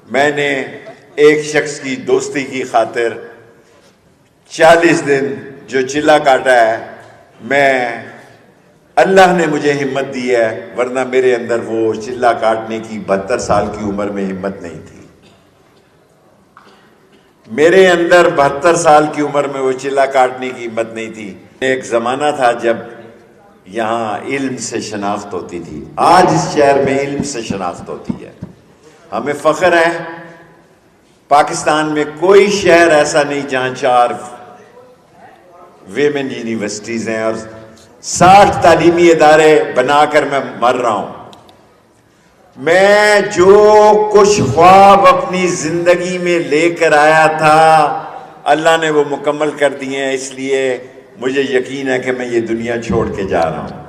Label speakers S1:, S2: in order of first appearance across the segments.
S1: میں نے ایک شخص کی دوستی کی خاطر 40 دن جو چلہ کاٹا ہے، میں اللہ نے مجھے ہمت دی ہے، ورنہ میرے اندر وہ چلہ کاٹنے کی 72 سال کی عمر میں ہمت نہیں تھی۔ میرے اندر 72 سال کی عمر میں وہ چلہ کاٹنے کی ہمت نہیں تھی۔ ایک زمانہ تھا جب یہاں علم سے شناخت ہوتی تھی، آج اس شہر میں علم سے شناخت ہوتی ہے۔ ہمیں فخر ہے، پاکستان میں کوئی شہر ایسا نہیں جہاں 4 ویمن یونیورسٹیز ہیں اور 60 تعلیمی ادارے بنا کر میں مر رہا ہوں۔ میں جو کچھ خواب اپنی زندگی میں لے کر آیا تھا، اللہ نے وہ مکمل کر دیے ہیں، اس لیے مجھے یقین ہے کہ میں یہ دنیا چھوڑ کے جا رہا ہوں۔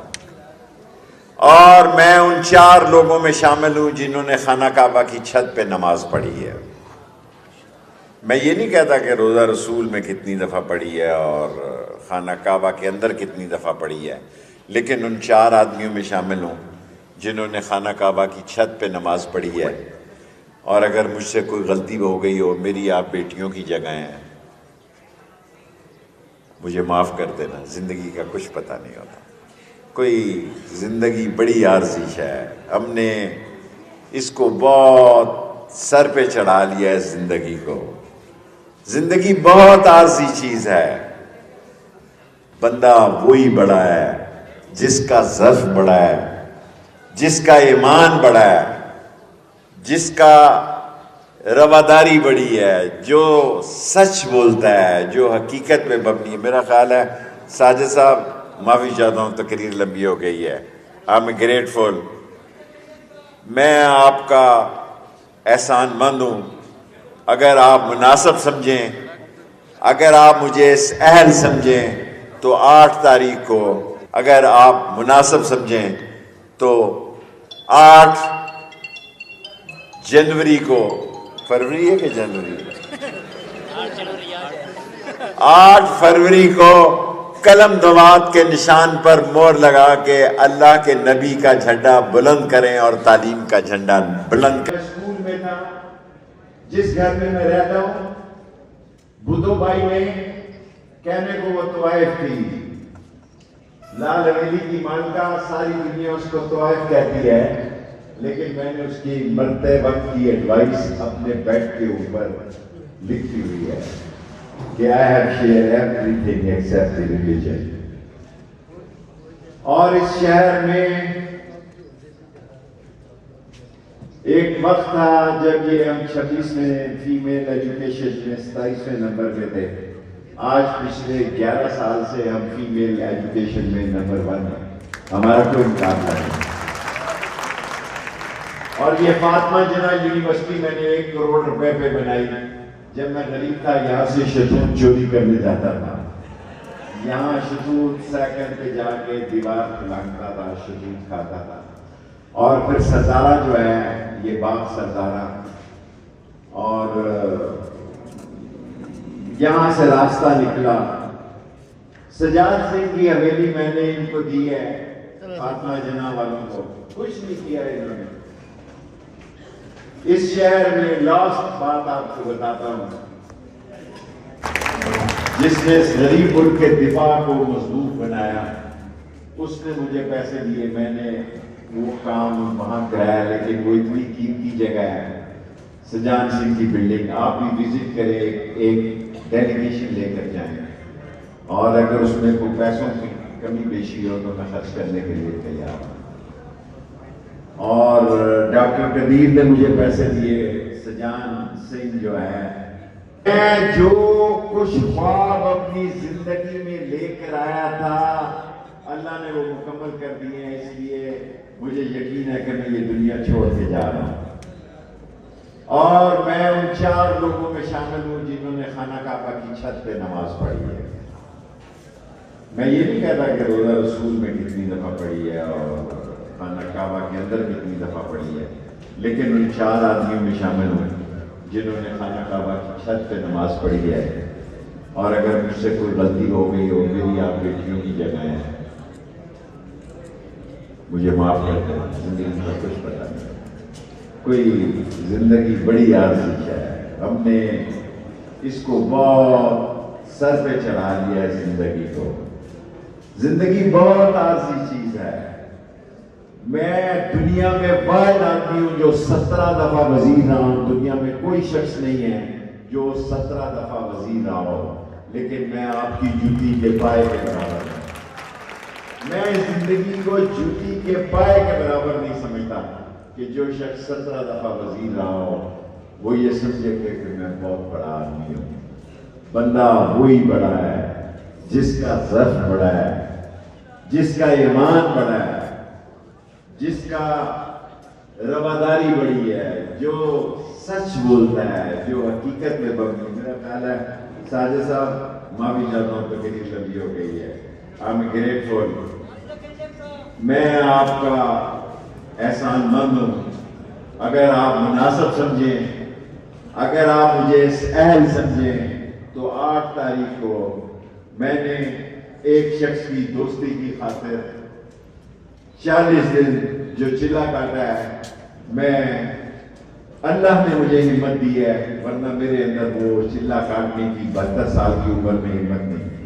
S1: اور میں ان 4 لوگوں میں شامل ہوں جنہوں نے خانہ کعبہ کی چھت پہ نماز پڑھی ہے۔ میں یہ نہیں کہتا کہ روزہ رسول میں کتنی دفعہ پڑھی ہے اور خانہ کعبہ کے اندر کتنی دفعہ پڑھی ہے، لیکن ان 4 آدمیوں میں شامل ہوں جنہوں نے خانہ کعبہ کی چھت پہ نماز پڑھی ہے۔ اور اگر مجھ سے کوئی غلطی ہو گئی ہو، میری آپ بیٹیوں کی جگہ ہیں، مجھے معاف کر دینا، زندگی کا کچھ پتہ نہیں ہوتا۔ کوئی زندگی بڑی عارضی ہے، ہم نے اس کو بہت سر پہ چڑھا لیا ہے زندگی کو۔ زندگی بہت عارضی چیز ہے۔ بندہ وہی بڑا ہے جس کا ظرف بڑا ہے، جس کا ایمان بڑا ہے، جس کا رواداری بڑی ہے، جو سچ بولتا ہے، جو حقیقت پہ مبنی ہے۔ میرا خیال ہے ساجد صاحب، معافی چاہتا ہوں تقریر لمبی ہو گئی ہے، آئی ایم گریٹفل۔ میں آپ کا احسان مند ہوں، اگر آپ مناسب سمجھیں، اگر آپ مجھے اس اہل سمجھیں تو 8 تاریخ کو، اگر آپ مناسب سمجھیں تو 8 جنوری کو، فروری ہے کہ جنوری؟ 8 فروری کو قلم دوات کے نشان پر مہر لگا کے اللہ کے نبی کا جھنڈا بلند کریں اور تعلیم کا جھنڈا بلند کریں۔ اسکول میں تھا، جس گھر میں رہتا ہوں، بدھو بھائی میں کہنے کو وہ طوائف تھی، لال حویلی کی مالکہ، ساری دنیا اس کو طوائف کہتی ہے، لیکن میں نے اس کی مرتے وقت کی ایڈوائس اپنے بیڈ کے اوپر لکھی ہوئی ہے کہ I have shared everything except the religion۔ اور اس شہر میں ایک وقت تھا جب یہ ہم 26ویں فیمیل ایجوکیشن میں 27ویں نمبر پہ تھے۔ آج پچھلے 11 سال سے ہم فیمیل ایجوکیشن میں نمبر 1 ہیں، ہمارا کوئی مقابلہ نہیں۔ اور یہ فاطمہ جناح یونیورسٹی میں نے 1 کروڑ روپے پہ بنائی۔ جب میں غریب تھا یہاں سے شتوت چوری کرنے جاتا تھا، یہاں شتوت سائیکل پہ جا کے دیوار پھلانگتا تھا، شتوت کھاتا تھا۔ اور پھر سرزارہ جو ہے، یہ باغ سرزارہ، اور یہاں سے راستہ نکلا۔ سجاد سنگھ کی حویلی میں نے ان کو دی ہے، فاطمہ جناح والوں کو، کچھ نہیں کیا انہوں نے۔ اس شہر میں لاسٹ بات آپ کو بتاتا ہوں، جس نے اس غریب ملک کے دفاع کو مضبوط بنایا، اس نے مجھے پیسے دیے، میں نے وہ کام وہاں کرایا، لیکن وہ اتنی قیمتی جگہ ہے، سجان سنگھ کی بلڈنگ، آپ بھی وزٹ کریں، ایک ڈیلیگیشن لے کر جائیں، اور اگر اس میں کوئی پیسوں کی کمی بیشی ہو تو میں خرچ کرنے کے لیے تیار ہوں۔ اور ڈاکٹر قدیر نے مجھے پیسے دیے، سجان سنگھ جو ہے، میں جو کچھ خواب اپنی زندگی میں لے کر آیا تھا، اللہ نے وہ مکمل کر دیے ہیں، اس لیے مجھے یقین ہے کہ میں یہ دنیا چھوڑ کے جا رہا ہوں۔ اور میں ان 4 لوگوں میں شامل ہوں جنہوں نے خانہ کعبہ کی چھت پہ نماز پڑھی ہے۔ میں یہ نہیں کہتا کہ روزہ رسول میں کتنی دفعہ پڑھی ہے اور خانہ کعبہ کے اندر کتنی دفعہ پڑھی ہے، لیکن ان 4 آدمیوں میں شامل ہوں جنہوں نے خانہ کعبہ کی چھت پہ نماز پڑھی ہے۔ اور اگر مجھ سے کوئی غلطی ہو گئی ہو، میری آپ بیٹیوں کی جگہ ہیں، مجھے معاف کر دیں، زندگی کا کچھ پتہ نہیں۔ کوئی زندگی بڑی عارضی ہے، ہم نے اس کو بہت سر پہ چڑھا لیا ہے زندگی کو. زندگی بہت عارضی چیز ہے. میں دنیا میں واحد آدمی ہوں جو 17 دفعہ وزیر رہا ہوں. دنیا میں کوئی شخص نہیں ہے جو 17 دفعہ وزیر رہا ہو، لیکن میں آپ کی جوتی کے پائے کے برابر ہوں. میں زندگی کو جوتی کے پائے کے برابر نہیں سمجھتا کہ جو شخص 17 دفعہ وزیر رہا ہو وہ یہ سمجھے کہ میں بہت بڑا آدمی ہوں. بندہ وہی بڑا ہے جس کا ظرف بڑا ہے، جس کا ایمان بڑا ہے، جس کا رواداری بڑی ہے، جو سچ بولتا ہے، جو حقیقت میں بڑی. میرا خیال ہے ساجد صاحب معافی چاہتا ہوں تو کتنی لمبی ہو گئی ہے. I'm grateful. میں آپ کا احسان مند ہوں. اگر آپ مناسب سمجھیں، اگر آپ مجھے اس اہل سمجھیں تو 8 تاریخ کو میں نے ایک شخص کی دوستی کی خاطر 40 دن جو چلہ کاٹا ہے، میں اللہ نے مجھے ہمت دی ہے، ورنہ میرے اندر وہ چلہ کاٹنے کی 72 سال کی عمر میں ہمت نہیں تھی.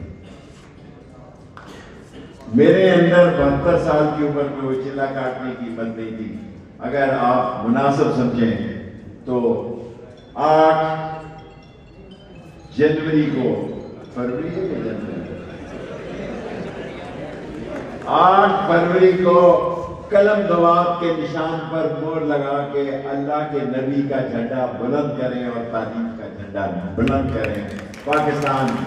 S1: میرے اندر 72 سال کی عمر میں وہ چلہ کاٹنے کی ہمت نہیں تھی. اگر آپ مناسب سمجھیں تو 8 جنوری کو، فروری ہے کہ جنوری، 8 فروری کو قلم دواب کے نشان پر مور لگا کے اللہ کے نبی کا جھنڈا بلند کریں اور تعلیم کا جھنڈا بلند کریں. پاکستان